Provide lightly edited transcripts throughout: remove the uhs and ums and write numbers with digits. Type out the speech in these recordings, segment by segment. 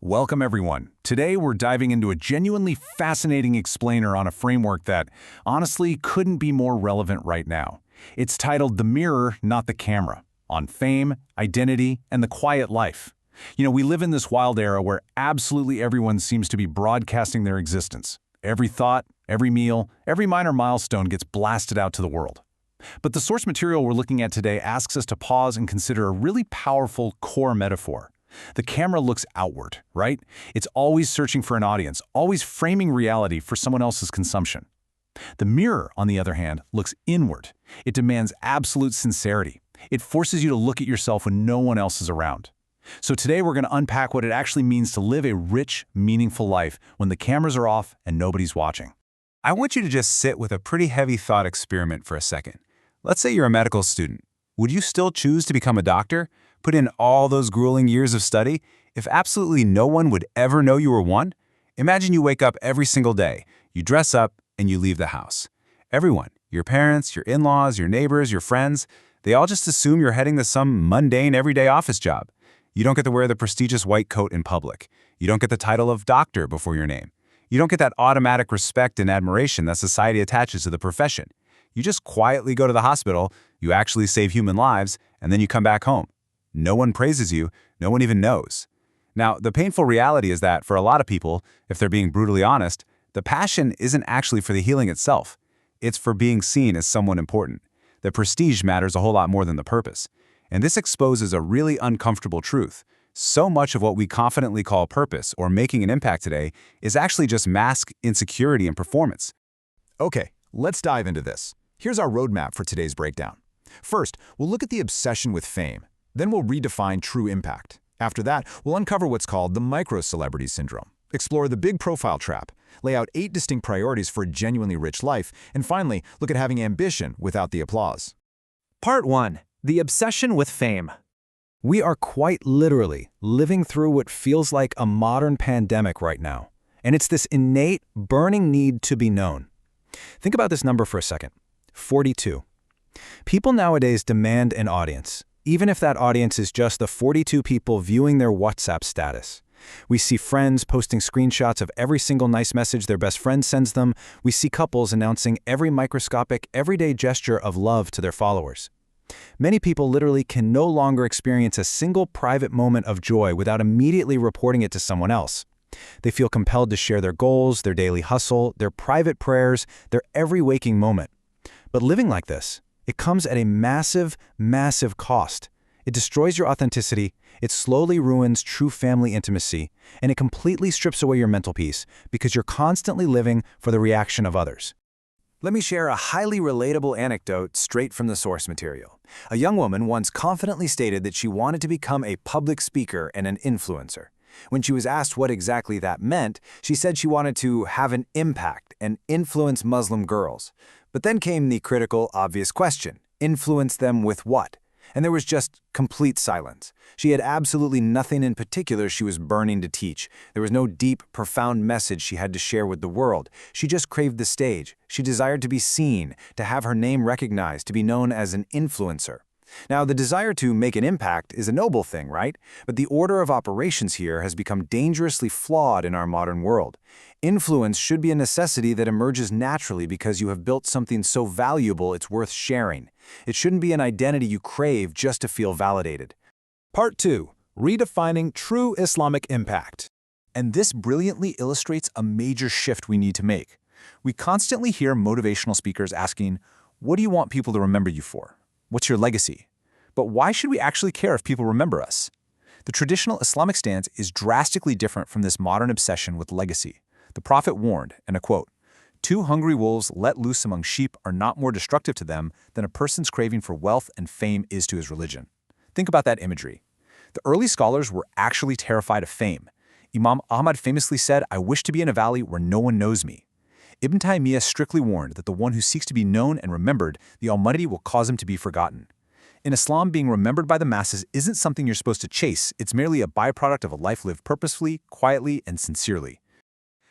Welcome everyone. Today we're diving into a genuinely fascinating explainer on a framework that, honestly, couldn't be more relevant right now. It's titled The Mirror, Not the Camera, on fame, identity, and the quiet life. We live in this wild era where absolutely everyone seems to be broadcasting their existence. Every thought, every meal, every minor milestone gets blasted out to the world. But the source material we're looking at today asks us to pause and consider a really powerful core metaphor. The camera looks outward, right? It's always searching for an audience, always framing reality for someone else's consumption. The mirror, on the other hand, looks inward. It demands absolute sincerity. It forces you to look at yourself when no one else is around. So today we're going to unpack what it actually means to live a rich, meaningful life when the cameras are off and nobody's watching. I want you to just sit with a pretty heavy thought experiment for a second. Let's say you're a medical student. Would you still choose to become a doctor? Put in all those grueling years of study, if absolutely no one would ever know you were one? Imagine you wake up every single day, you dress up, and you leave the house. Everyone, your parents, your in-laws, your neighbors, your friends, they all just assume you're heading to some mundane everyday office job. You don't get to wear the prestigious white coat in public. You don't get the title of doctor before your name. You don't get that automatic respect and admiration that society attaches to the profession. You just quietly go to the hospital, you actually save human lives, and then you come back home. No one praises you, no one even knows. Now, the painful reality is that for a lot of people, if they're being brutally honest, the passion isn't actually for the healing itself. It's for being seen as someone important. The prestige matters a whole lot more than the purpose. And this exposes a really uncomfortable truth. So much of what we confidently call purpose or making an impact today is actually just masked insecurity and performance. Okay, let's dive into this. Here's our roadmap for today's breakdown. First, we'll look at the obsession with fame. Then we'll redefine true impact. After that, we'll uncover what's called the micro-celebrity syndrome, explore the big profile trap, lay out 8 distinct priorities for a genuinely rich life, and finally, look at having ambition without the applause. Part 1. The obsession with fame. We are quite literally living through what feels like a modern pandemic right now. And it's this innate, burning need to be known. Think about this number for a second. 42. People nowadays demand an audience, even if that audience is just the 42 people viewing their WhatsApp status. We see friends posting screenshots of every single nice message their best friend sends them. We see couples announcing every microscopic, everyday gesture of love to their followers. Many people literally can no longer experience a single private moment of joy without immediately reporting it to someone else. They feel compelled to share their goals, their daily hustle, their private prayers, their every waking moment. But living like this, it comes at a massive, massive cost. It destroys your authenticity, it slowly ruins true family intimacy, and it completely strips away your mental peace because you're constantly living for the reaction of others. Let me share a highly relatable anecdote straight from the source material. A young woman once confidently stated that she wanted to become a public speaker and an influencer. When she was asked what exactly that meant, she said she wanted to have an impact and influence Muslim girls. But then came the critical, obvious question: influence them with what? And there was just complete silence. She had absolutely nothing in particular she was burning to teach. There was no deep, profound message she had to share with the world. She just craved the stage. She desired to be seen, to have her name recognized, to be known as an influencer. Now, the desire to make an impact is a noble thing, right? But the order of operations here has become dangerously flawed in our modern world. Influence should be a necessity that emerges naturally because you have built something so valuable it's worth sharing. It shouldn't be an identity you crave just to feel validated. Part 2. Redefining true Islamic impact. And this brilliantly illustrates a major shift we need to make. We constantly hear motivational speakers asking, "What do you want people to remember you for? What's your legacy?" But why should we actually care if people remember us? The traditional Islamic stance is drastically different from this modern obsession with legacy. The Prophet warned, and I quote, "Two hungry wolves let loose among sheep are not more destructive to them than a person's craving for wealth and fame is to his religion." Think about that imagery. The early scholars were actually terrified of fame. Imam Ahmad famously said, "I wish to be in a valley where no one knows me." Ibn Taymiyyah strictly warned that the one who seeks to be known and remembered, the Almighty will cause him to be forgotten. In Islam, being remembered by the masses isn't something you're supposed to chase. It's merely a byproduct of a life lived purposefully, quietly, and sincerely.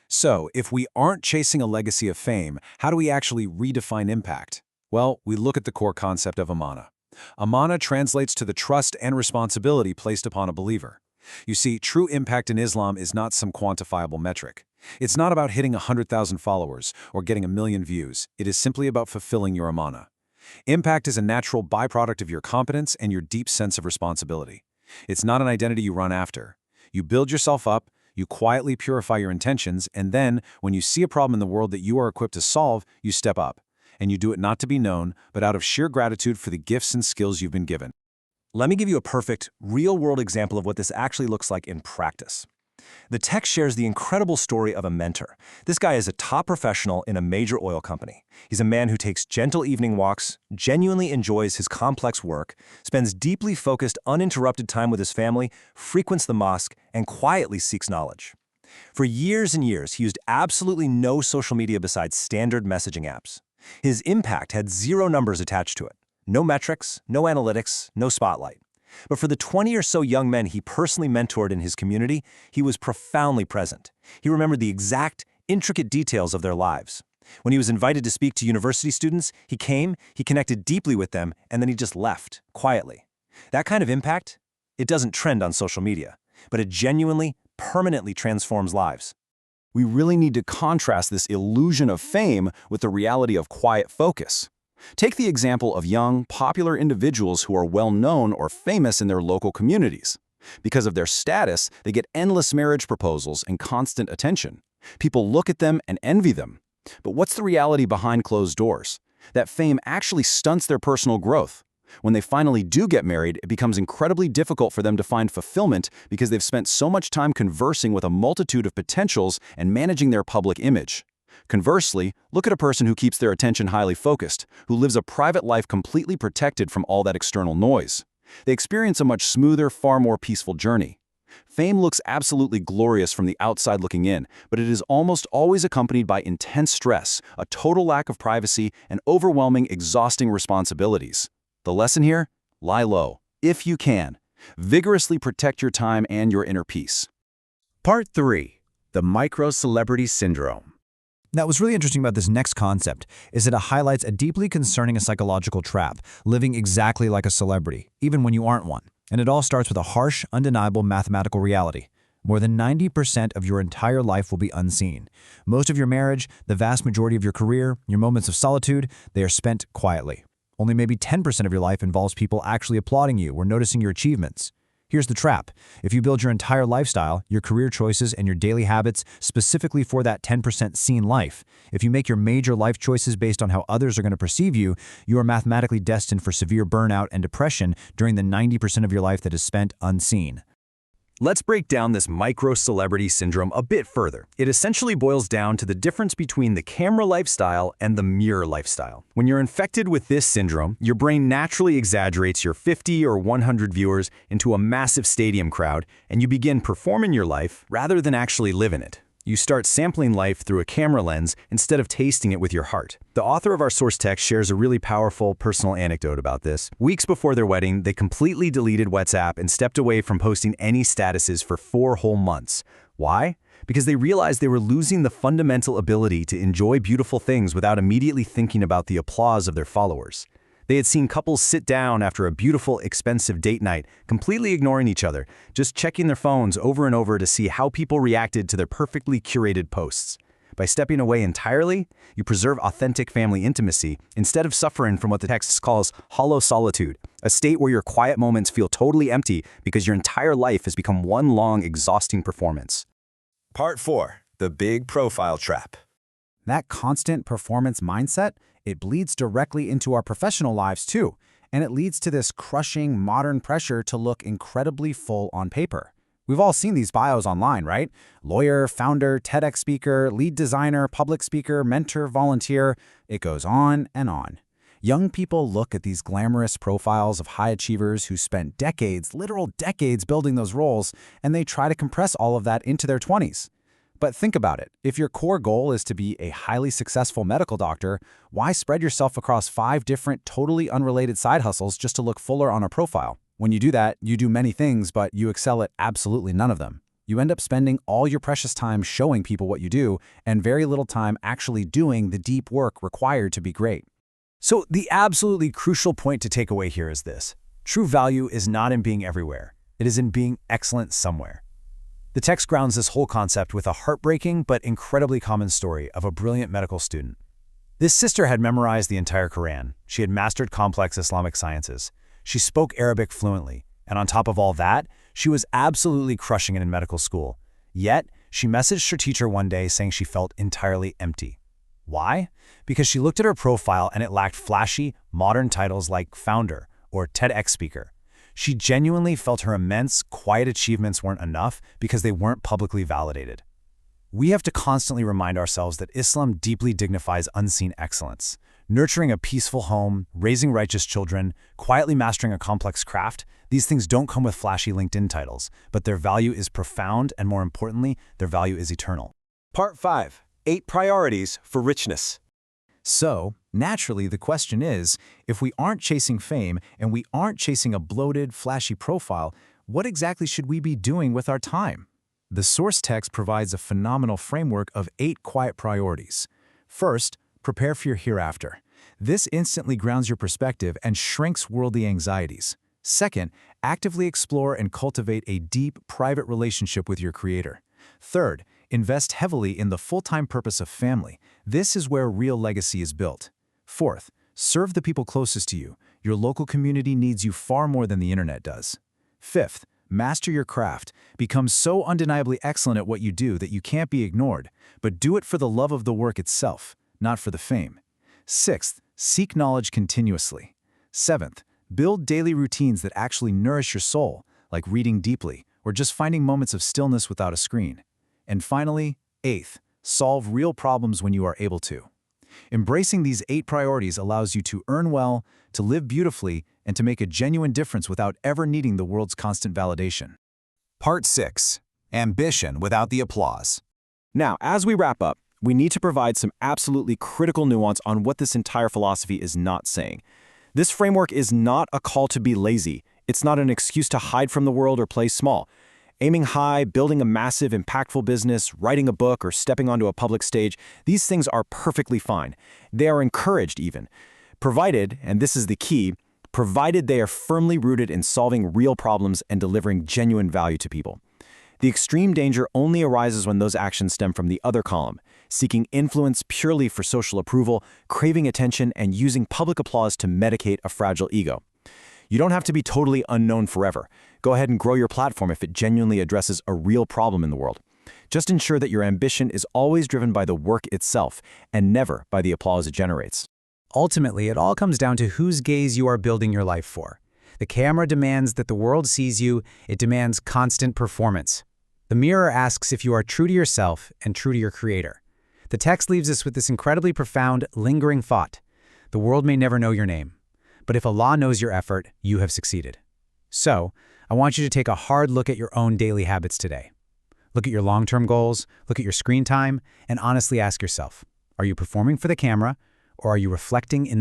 So, if we aren't chasing a legacy of fame, how do we actually redefine impact? Well, we look at the core concept of amana. Amana translates to the trust and responsibility placed upon a believer. You see, true impact in Islam is not some quantifiable metric. It's not about hitting 100,000 followers or getting 1 million views. It is simply about fulfilling your amana. Impact is a natural byproduct of your competence and your deep sense of responsibility. It's not an identity you run after. You build yourself up, you quietly purify your intentions, and then, when you see a problem in the world that you are equipped to solve, you step up. And you do it not to be known, but out of sheer gratitude for the gifts and skills you've been given. Let me give you a perfect, real-world example of what this actually looks like in practice. The text shares the incredible story of a mentor. This guy is a top professional in a major oil company. He's a man who takes gentle evening walks, genuinely enjoys his complex work, spends deeply focused, uninterrupted time with his family, frequents the mosque, and quietly seeks knowledge. For years and years, he used absolutely no social media besides standard messaging apps. His impact had 0 numbers attached to it. No metrics, no analytics, no spotlight. But for the 20 or so young men he personally mentored in his community, he was profoundly present. He remembered the exact, intricate details of their lives. When he was invited to speak to university students, he came, he connected deeply with them, and then he just left, quietly. That kind of impact, it doesn't trend on social media, but it genuinely, permanently transforms lives. We really need to contrast this illusion of fame with the reality of quiet focus. Take the example of young, popular individuals who are well-known or famous in their local communities. Because of their status, they get endless marriage proposals and constant attention. People look at them and envy them. But what's the reality behind closed doors? That fame actually stunts their personal growth. When they finally do get married, it becomes incredibly difficult for them to find fulfillment because they've spent so much time conversing with a multitude of potentials and managing their public image. Conversely, look at a person who keeps their attention highly focused, who lives a private life completely protected from all that external noise. They experience a much smoother, far more peaceful journey. Fame looks absolutely glorious from the outside looking in, but it is almost always accompanied by intense stress, a total lack of privacy, and overwhelming, exhausting responsibilities. The lesson here? Lie low, if you can. Vigorously protect your time and your inner peace. Part 3. The Micro-Celebrity Syndrome. Now, what's really interesting about this next concept is that it highlights a deeply concerning psychological trap, living exactly like a celebrity, even when you aren't one. And it all starts with a harsh, undeniable mathematical reality. More than 90% of your entire life will be unseen. Most of your marriage, the vast majority of your career, your moments of solitude, they are spent quietly. Only maybe 10% of your life involves people actually applauding you or noticing your achievements. Here's the trap. If you build your entire lifestyle, your career choices, and your daily habits specifically for that 10% seen life, if you make your major life choices based on how others are going to perceive you, you are mathematically destined for severe burnout and depression during the 90% of your life that is spent unseen. Let's break down this micro-celebrity syndrome a bit further. It essentially boils down to the difference between the camera lifestyle and the mirror lifestyle. When you're infected with this syndrome, your brain naturally exaggerates your 50 or 100 viewers into a massive stadium crowd, and you begin performing your life rather than actually living it. You start sampling life through a camera lens instead of tasting it with your heart. The author of our source text shares a really powerful personal anecdote about this. Weeks before their wedding, they completely deleted WhatsApp and stepped away from posting any statuses for 4 whole months. Why? Because they realized they were losing the fundamental ability to enjoy beautiful things without immediately thinking about the applause of their followers. They had seen couples sit down after a beautiful, expensive date night, completely ignoring each other, just checking their phones over and over to see how people reacted to their perfectly curated posts. By stepping away entirely, you preserve authentic family intimacy instead of suffering from what the text calls hollow solitude, a state where your quiet moments feel totally empty because your entire life has become one long, exhausting performance. Part 4. The Big Profile Trap. That constant performance mindset, it bleeds directly into our professional lives too, and it leads to this crushing modern pressure to look incredibly full on paper. We've all seen these bios online, right? Lawyer, founder, TEDx speaker, lead designer, public speaker, mentor, volunteer. It goes on and on. Young people look at these glamorous profiles of high achievers who spent decades, literal decades building those roles, and they try to compress all of that into their 20s. But think about it. If your core goal is to be a highly successful medical doctor, why spread yourself across 5 different, totally unrelated side hustles just to look fuller on a profile? When you do that, you do many things, but you excel at absolutely none of them. You end up spending all your precious time showing people what you do and very little time actually doing the deep work required to be great. So the absolutely crucial point to take away here is this. True value is not in being everywhere. It is in being excellent somewhere. The text grounds this whole concept with a heartbreaking but incredibly common story of a brilliant medical student. This sister had memorized the entire Quran. She had mastered complex Islamic sciences. She spoke Arabic fluently, and on top of all that, she was absolutely crushing it in medical school. Yet, she messaged her teacher one day saying she felt entirely empty. Why? Because she looked at her profile and it lacked flashy, modern titles like founder or TEDx speaker. She genuinely felt her immense, quiet achievements weren't enough because they weren't publicly validated. We have to constantly remind ourselves that Islam deeply dignifies unseen excellence. Nurturing a peaceful home, raising righteous children, quietly mastering a complex craft, these things don't come with flashy LinkedIn titles, but their value is profound and, more importantly, their value is eternal. Part 5. 8 Priorities for Richness. So, naturally, the question is, if we aren't chasing fame and we aren't chasing a bloated, flashy profile, what exactly should we be doing with our time? The source text provides a phenomenal framework of 8 quiet priorities. First, prepare for your hereafter. This instantly grounds your perspective and shrinks worldly anxieties. Second, actively explore and cultivate a deep, private relationship with your Creator. Third, invest heavily in the full-time purpose of family. This is where real legacy is built. Fourth, serve the people closest to you. Your local community needs you far more than the internet does. Fifth, master your craft. Become so undeniably excellent at what you do that you can't be ignored, but do it for the love of the work itself, not for the fame. Sixth, seek knowledge continuously. Seventh, build daily routines that actually nourish your soul, like reading deeply or just finding moments of stillness without a screen. And finally, eighth, solve real problems when you are able to. Embracing these 8 priorities allows you to earn well, to live beautifully, and to make a genuine difference without ever needing the world's constant validation. Part 6. Ambition without the applause. Now, as we wrap up, we need to provide some absolutely critical nuance on what this entire philosophy is not saying. This framework is not a call to be lazy. It's not an excuse to hide from the world or play small. Aiming high, building a massive, impactful business, writing a book, or stepping onto a public stage, these things are perfectly fine. They are encouraged even. Provided, and this is the key, provided they are firmly rooted in solving real problems and delivering genuine value to people. The extreme danger only arises when those actions stem from the other column, seeking influence purely for social approval, craving attention, and using public applause to medicate a fragile ego. You don't have to be totally unknown forever. Go ahead and grow your platform if it genuinely addresses a real problem in the world. Just ensure that your ambition is always driven by the work itself and never by the applause it generates. Ultimately, it all comes down to whose gaze you are building your life for. The camera demands that the world sees you. It demands constant performance. The mirror asks if you are true to yourself and true to your Creator. The text leaves us with this incredibly profound, lingering thought. The world may never know your name, but if Allah knows your effort, you have succeeded. So, I want you to take a hard look at your own daily habits today. Look at your long-term goals, look at your screen time, and honestly ask yourself, are you performing for the camera, or are you reflecting in the